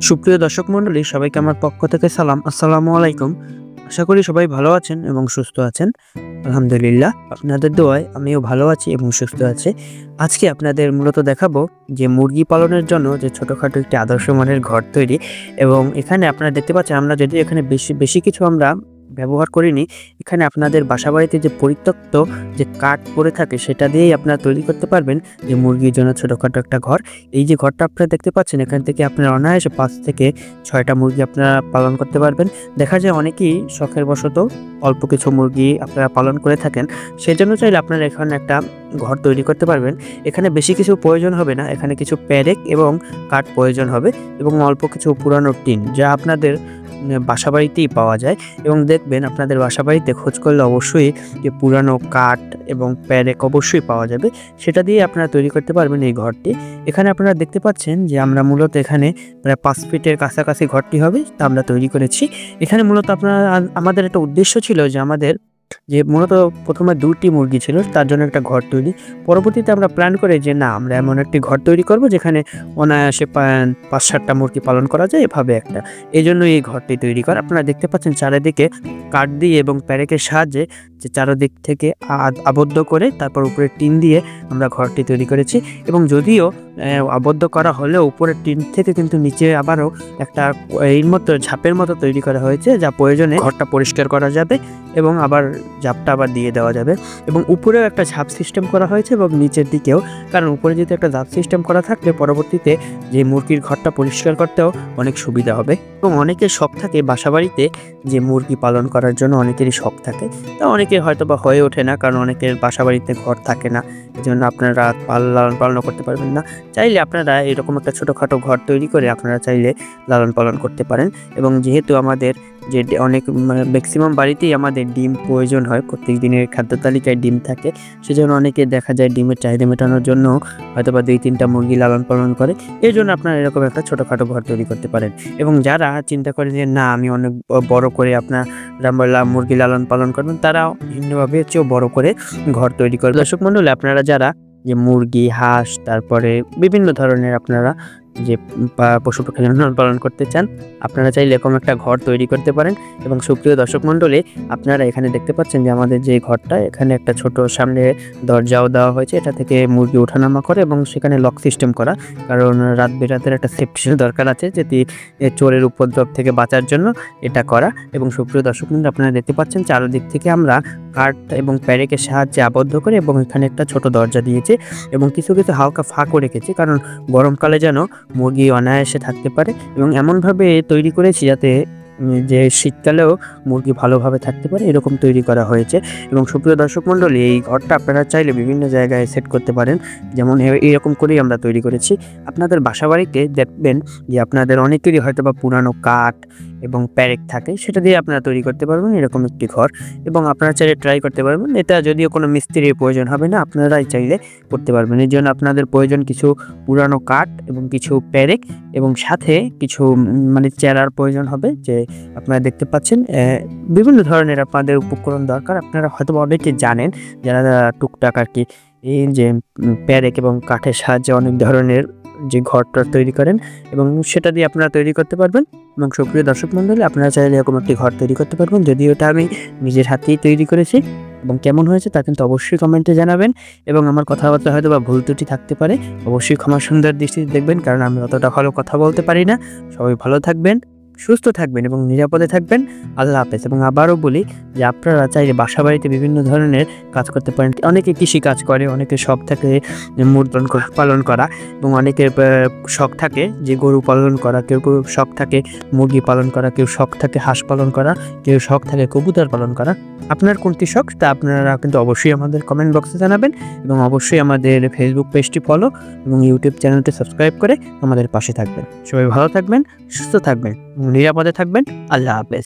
সুপ্রিয় দর্শক মণ্ডলী, সবাইকে আমার পক্ষ থেকে সালাম। আসসালামু আলাইকুম। আশা করি সবাই ভালো আছেন এবং সুস্থ আছেন। আলহামদুলিল্লাহ, আপনাদের দোয়ায় আমিও ভালো আছি এবং সুস্থ আছি। আজকে আপনাদের মূলত দেখাবো যে মুরগি পালনের জন্য যে ছোটোখাটো একটি আদর্শ মানের ঘর তৈরি। এবং এখানে আপনারা দেখতে পাচ্ছেন, আমরা যদি এখানে বেশি বেশি কিছু আমরা ব্যবহার করিনি। এখানে আপনাদের বাসাবাড়িতে যে পরিত্যক্ত যে কাঠ পড়ে থাকে সেটা দিয়েই আপনারা তৈরি করতে পারবেন যে মুরগির জন্য ছোটোখাটো একটা ঘর। এই যে ঘরটা আপনারা দেখতে পাচ্ছেন, এখান থেকে আপনারা অনায়াসে 5 থেকে 6টা মুরগি আপনারা পালন করতে পারবেন। দেখা যায় অনেকেই শখের বশত অল্প কিছু মুরগি আপনারা পালন করে থাকেন, সেজন্য চাইলে আপনারা এখানে একটা ঘর তৈরি করতে পারবেন। এখানে বেশি কিছু প্রয়োজন হবে না, এখানে কিছু প্যারেক এবং কাঠ প্রয়োজন হবে এবং অল্প কিছু পুরানো টিন, যা আপনাদের বাসাবাড়িতেই পাওয়া যায়। এবং দেখবেন আপনাদের বাসাবাড়িতে খোঁজ করলে অবশ্যই যে পুরানো কাঠ এবং প্যারেক অবশ্যই পাওয়া যাবে, সেটা দিয়ে আপনারা তৈরি করতে পারবেন এই ঘরটি। এখানে আপনারা দেখতে পাচ্ছেন যে আমরা মূলত এখানে প্রায় 5 ফিটের কাছাকাছি ঘরটি হবে তা আমরা তৈরি করেছি। এখানে মূলত আমাদের একটা উদ্দেশ্য ছিল যে মূলত প্রথমে 2টি মুরগি ছিল, তার জন্য একটা ঘর তৈরি। পরবর্তীতে আমরা প্ল্যান করে যে না, আমরা এমন একটি ঘর তৈরি করব যেখানে অনায়াসে 5-7টা মুরগি পালন করা যায়, এভাবে একটা। এই জন্য এই ঘরটি তৈরি করা। আপনারা দেখতে পাচ্ছেন চারিদিকে কাঠ দিয়ে এবং প্যারেকের সাহায্যে যে চারদিক থেকে আবদ্ধ করে তারপর উপরে টিন দিয়ে আমরা ঘরটি তৈরি করেছি। এবং যদিও আবদ্ধ করা হলেও উপরের টিন থেকে কিন্তু নিচে আবারও একটা এর মতো ঝাপের মতো তৈরি করা হয়েছে, যা প্রয়োজনে ঘরটা পরিষ্কার করা যাবে এবং আবার ঝাপটা আবার দিয়ে দেওয়া যাবে। এবং উপরেও একটা ঝাপ সিস্টেম করা হয়েছে এবং নিচের দিকেও, কারণ উপরে যদি একটা ঝাপ সিস্টেম করা থাকলে পরবর্তীতে যে মুরগির ঘরটা পরিষ্কার করতেও অনেক সুবিধা হবে। এবং অনেকের শখ থাকে বাসাবাড়িতে যে মুরগি পালন করার জন্য, অনেকেরই শখ থাকে, তা অনেকের হয়তো বা হয়ে ওঠে না, কারণ অনেকের বাসাবাড়িতে ঘর থাকে না, এই জন্য আপনারা লালন পালন করতে পারবেন না। চাইলে আপনারা এরকম একটা ছোটোখাটো ঘর তৈরি করে আপনারা চাইলে লালন পালন করতে পারেন। এবং যেহেতু আমাদের যে অনেক ম্যাক্সিমাম বাড়িতেই আমাদের ডিম প্রয়োজন হয়, প্রত্যেক দিনের খাদ্য তালিকায় ডিম থাকে, সেজন্য অনেকে দেখা যায় ডিমের চাহিদা মেটানোর জন্য হয়তো বা 2-3টা মুরগি লালন পালন করে। এই জন্য আপনারা এরকম একটা ছোটোখাটো ঘর তৈরি করতে পারেন। এবং যারা চিন্তা করে যে না, আমি অনেক বড় করে আপনারা মুরগি লালন পালন করবেন, তারাও ভিন্নভাবে চেয়েও বড় করে ঘর তৈরি করবে। দর্শক মণ্ডলী, আপনারা যারা যে মুরগি, হাঁস, তারপরে বিভিন্ন ধরনের আপনারা যে পশু পাখি লালন পালন করতে চান, আপনারা চাইলে এরকম একটা ঘর তৈরি করতে পারেন। এবং সুপ্রিয় দর্শক মণ্ডলী, আপনারা এখানে দেখতে পাচ্ছেন যে আমাদের যে ঘরটা, এখানে একটা ছোট সামনে দরজাও দেওয়া হয়েছে, এটা থেকে মুরগি ওঠানামা করে এবং সেখানে লক সিস্টেম করা, কারণ রাত বেরাতের একটা সেফটির দরকার আছে, যেটি চোরের উপদ্রব থেকে বাঁচার জন্য এটা করা। এবং সুপ্রিয় দর্শক মণ্ডলী, আপনারা দেখতে পাচ্ছেন চারদিক থেকে আমরা কাঠ এবং প্যারেকের সাহায্যে আবদ্ধ করে এবং এখানে একটা ছোট দরজা দিয়েছে এবং কিছু কিছু হালকা ফাঁকও রেখেছি, কারণ গরমকালে যেন মুরগি অনায়াসে থাকতে পারে। এবং এমনভাবে তৈরি করেছি যাতে যে শীতকালেও মুরগি ভালোভাবে থাকতে পারে, এরকম তৈরি করা হয়েছে। এবং সুপ্রিয় দর্শক মণ্ডলী, এই ঘরটা আপনারা চাইলে বিভিন্ন জায়গায় সেট করতে পারেন, যেমন এরকম করেই আমরা তৈরি করেছি। আপনাদের বাসাবাড়িতে দেখবেন যে আপনাদের অনেকেরই হয়তো বা পুরানো কাঠ এবং প্যারেক থাকে, সেটা দিয়ে আপনারা তৈরি করতে পারবেন এরকম একটি ঘর। এবং আপনারা চাইলে ট্রাই করতে পারবেন, এটা যদিও কোনো মিস্ত্রির প্রয়োজন হবে না, আপনারাই চাইলে করতে পারবেন। এর জন্য আপনাদের প্রয়োজন কিছু পুরানো কাঠ এবং কিছু প্যারেক এবং সাথে কিছু চেরার প্রয়োজন হবে, যে আপনারা দেখতে পাচ্ছেন বিভিন্ন ধরনের আপনাদের উপকরণ দরকার। আপনারা হয়তো অনেকে জানেন, যারা টুকটাক আর কি এই যে প্যারেক এবং কাঠের সাহায্যে অনেক ধরনের যে ঘরটা তৈরি করেন, এবং সেটা দিয়ে আপনারা তৈরি করতে পারবেন। এবং সুপ্রিয় দর্শক মণ্ডলী, আপনারা চাইলে এরকম একটি ঘর তৈরি করতে পারবেন, যদিও এটা আমি নিজের হাতেই তৈরি করেছি। এবং কেমন হয়েছে তা কিন্তু অবশ্যই কমেন্টে জানাবেন। এবং আমার কথাবার্তা হয়তো বা ভুল ত্রুটি থাকতে পারে, অবশ্যই ক্ষমা সুন্দর দৃষ্টিতে দেখবেন, কারণ আমি অতটা ভালো কথা বলতে পারি না। সবাই ভালো থাকবেন, সুস্থ থাকবেন এবং নিরাপদে থাকবেন। আল্লাহ হাফেজ। এবং আবারও বলি যে আপনারা চাইলে বাসাবাড়িতে বিভিন্ন ধরনের কাজ করতে পারেন। অনেকে কৃষি কাজ করে, অনেকে শখ থাকে মুরগি পালন করা, এবং অনেকের শখ থাকে যে গরু পালন করা, কেউ কেউ শখ থাকে মুরগি পালন করা, কেউ শখ থাকে হাঁস পালন করা, কেউ শখ থাকে কবুতর পালন করা। আপনার কোনটি শখ তা আপনারা কিন্তু অবশ্যই আমাদের কমেন্ট বক্সে জানাবেন। এবং অবশ্যই আমাদের ফেসবুক পেজটি ফলো এবং ইউটিউব চ্যানেলটি সাবস্ক্রাইব করে আমাদের পাশে থাকবেন। সবাই ভালো থাকবেন, সুস্থ থাকবেন, নিরাপদে থাকবেন। আল্লাহ হাফেজ।